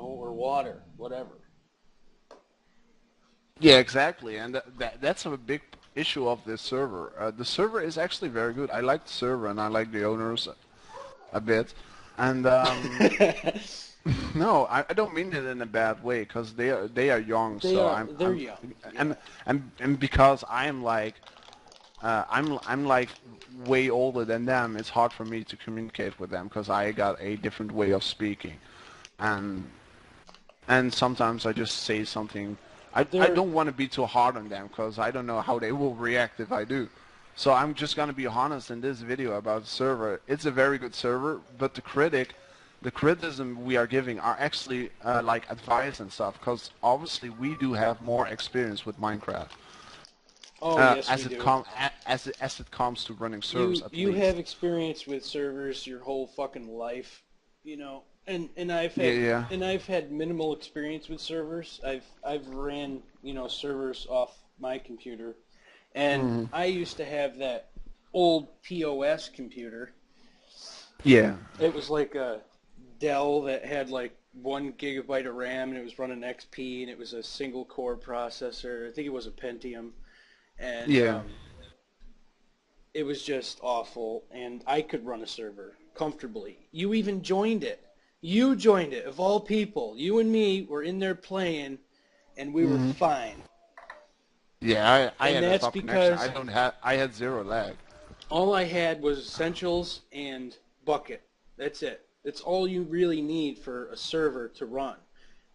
or water, whatever. Yeah, exactly, and that's a big issue of this server. The server is actually very good. I like the server and I like the owners a bit, and no, I don't mean it in a bad way because they are young. So they're young. and Yeah. and because I'm like I'm like way older than them. It's hard for me to communicate with them because I got a different way of speaking, and and sometimes I just say something. I They're don't want to be too hard on them because I don't know how they will react if I do. So I'm just gonna be honest in this video about the server. It's a very good server, but the criticism we are giving are actually like advice and stuff because obviously we do have more experience with Minecraft Oh yes, we as do. as it comes to running servers You at you have least. experience with servers your whole fucking life, and I've Yeah, had yeah. minimal experience with servers. I've ran servers off my computer, and Hmm. I used to have that old POS computer. Yeah. It was like a Dell that had like 1 gigabyte of RAM, and it was running XP, and it was a single core processor. I think it was a Pentium, and Yeah. it was just awful. And I could run a server comfortably. You even joined it. You joined it, of all people. You and me were in there playing, and we were Hmm. fine. Yeah, I And had a that's stop connection. because I had zero lag. all I had was Essentials and Bucket. That's it. That's all you really need for a server to run.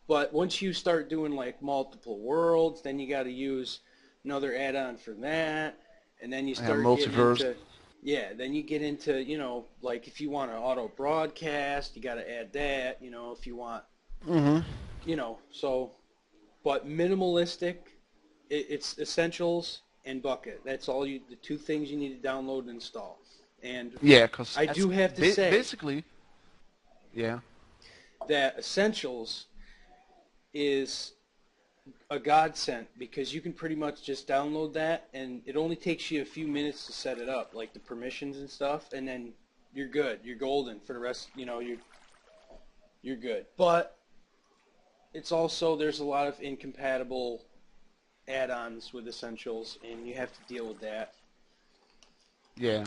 But once you start doing like multiple worlds, then you got to use another add-on for that, and then you start getting Multiverse. into, yeah, then you get into, like if you want to auto broadcast, you got to add that, if you want, Hmm. so, but minimalistic, it's Essentials and Bucket. That's all the two things you need to download and install. And Yeah, cause I as do have to say basically, yeah, that Essentials is a godsend because you can pretty much just download that, and it only takes you a few minutes to set it up, like the permissions and stuff, and then you're good. You're golden for the rest. You're good. But it's also there's a lot of incompatible add-ons with Essentials, and you have to deal with that. yeah.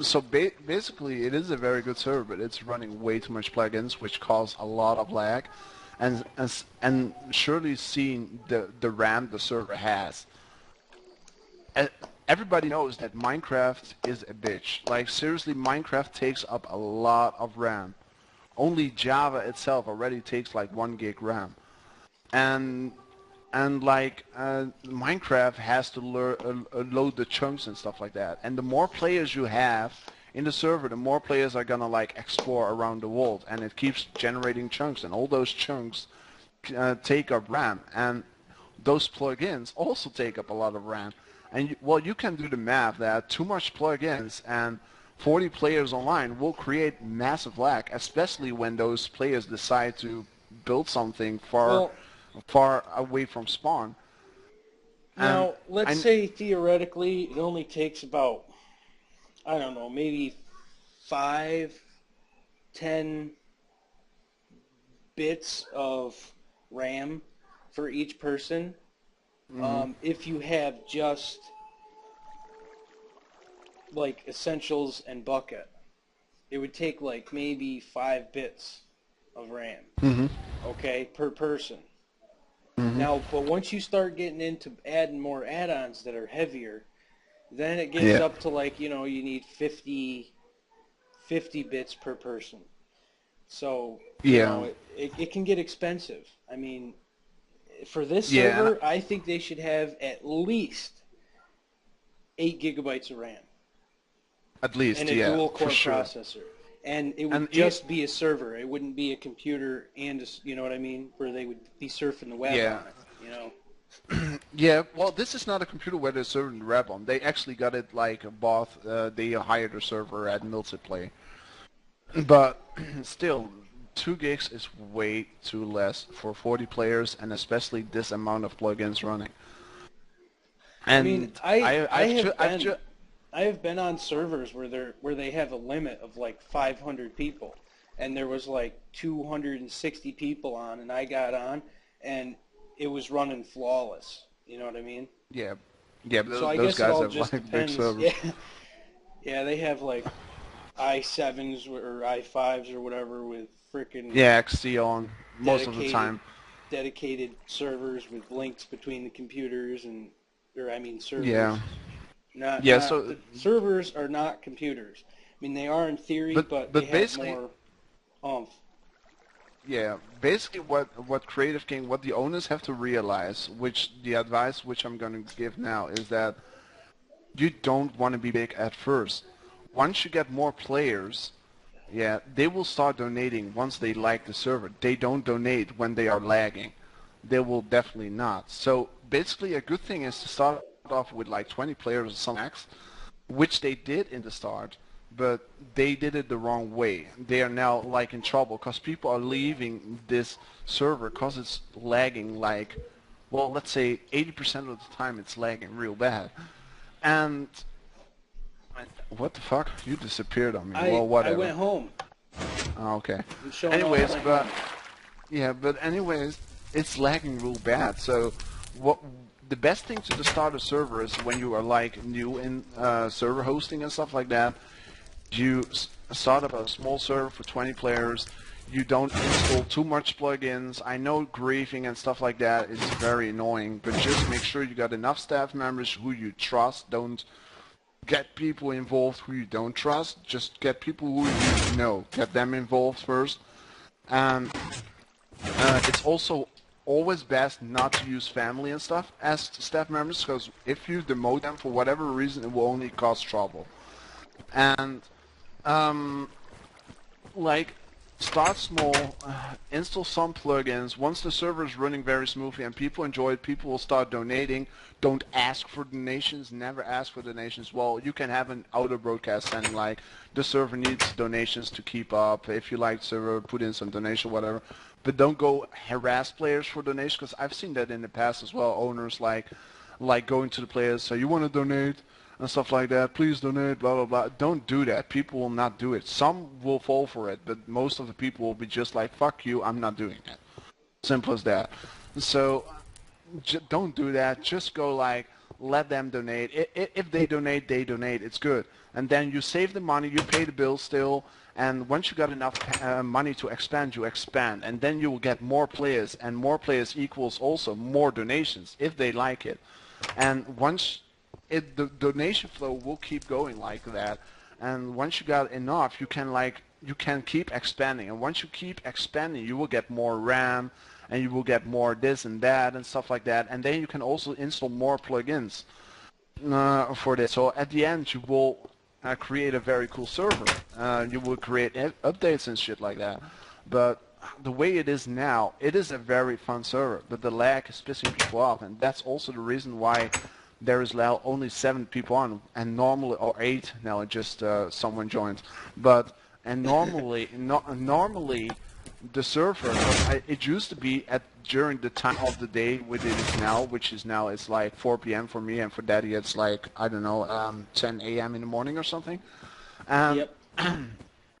So basically, it is a very good server, but it's running way too much plugins, which cause a lot of lag, and surely seeing the RAM the server has. Uh, Everybody knows that Minecraft is a bitch. Like seriously, Minecraft takes up a lot of RAM. Only Java itself already takes like 1 gig RAM. and like Minecraft has to load the chunks and stuff like that. And the more players you have in the server, the more players are gonna like explore around the world, and it keeps generating chunks, and all those chunks take up RAM, and those plugins also take up a lot of RAM. And well, you can do the math that too much plugins and 40 players online will create massive lag, especially when those players decide to build something Well, far away from spawn. And now let's I say theoretically it only takes about, I don't know, maybe 5, 10 bits of RAM for each person. mhm. If you have just like Essentials and Bucket, it would take like maybe 5 bits of RAM, Mhm. okay, per person. Mhm. Now, but once you start getting into adding more add-ons that are heavier, then it gets Yeah. up to like, you need 50 bits per person. So, Yeah. it can get expensive. I mean, for this Yeah, and server, I think they should have at least 8 gigabytes of RAM at and least, a yeah, dual for core sure. processor. And it And would just be a server. It wouldn't be a computer and you know what I mean, where they would be surfing the web yeah, on it. yeah. Well, this is not a computer where they're serving the web on. They actually got it like bought. They hired a server at Multiplay. But still, 2 gigs is way too less for 40 players, and especially this amount of plugins running. I mean, And I have been on servers where they have a limit of like 500 people, and there was like 260 people on, and I got on, and it was running flawless. You know what I mean? Yeah, yeah. But So I those guess it guys all have just like big depends. servers. Yeah, yeah, they have like i7s or i5s or whatever with freaking Yeah, XC on most of the dedicated time. dedicated servers with links between the computers and, or I mean Yeah, servers. Not yeah. not So, the servers are not computers. I mean they are in theory, but they but have basically, more oomph. yeah, basically what Creative King, what the owners have to realize, which the advice which I'm going to give now is that you don't want to be big at first. Once you get more players, yeah, they will start donating once they like the server. They don't donate when they are lagging. They will definitely not. So basically a good thing is to start off with like 20 players or some max, which they did in the start, but they did it the wrong way. They are now like in trouble because people are leaving this server because it's lagging like, well, let's say 80% of the time it's lagging real bad. And what the fuck? You disappeared on me. Well, I whatever. went home. Oh, okay. I'm showing off Anyways, my but home. yeah, but anyways, it's lagging real bad. So what the best thing to start a server is when you are like new in server hosting and stuff like that. You start up a small server for 20 players. You don't install too much plugins. I know griefing and stuff like that is very annoying, but just make sure you got enough staff members who you trust. Don't get people involved who you don't trust. Just get people who you know. Get them involved first. And it's also always best not to use family and stuff as staff members, because if you demote them for whatever reason, it will only cause trouble. And um, like start small, install some plugins. Once the server is running very smoothly and people enjoy it, people will start donating. Don't ask for donations. Never ask for donations. Well, you can have an auto broadcast saying like the server needs donations to keep up. If you like the server, put in some donation, whatever. But don't go harass players for donations, because I've seen that in the past as well. Owners like going to the players, say, you want to donate and stuff like that, please donate, blah blah blah. Don't do that. People will not do it. Some will fall for it, but most of the people will be just like, fuck you, I'm not doing it. Simple as that. So don't do that. Just go like, let them donate. If they donate, they donate. It's good. And then you save the money, you pay the bill still, and once you got enough money to expand, you expand. And then you will get more players, and more players equals also more donations, if they like it. And once the donation flow will keep going like that, and once you got enough, you can keep expanding. And once you keep expanding, you will get more RAM, and you will get more this and that and stuff like that. And then you can also install more plugins for this. So at the end, you will create a very cool server. You will create updates and shit like that. But the way it is now, it is a very fun server, but the lag is pissing people off, and that's also the reason why there is now only 7 people on, and normally, or 8 now, just someone joined. But and normally, normally the server, it used to be at during the time of the day what it is now, which is now it's like 4 p.m. for me, and for Daddy it's like, I don't know, 10 a.m. in the morning or something. Yep.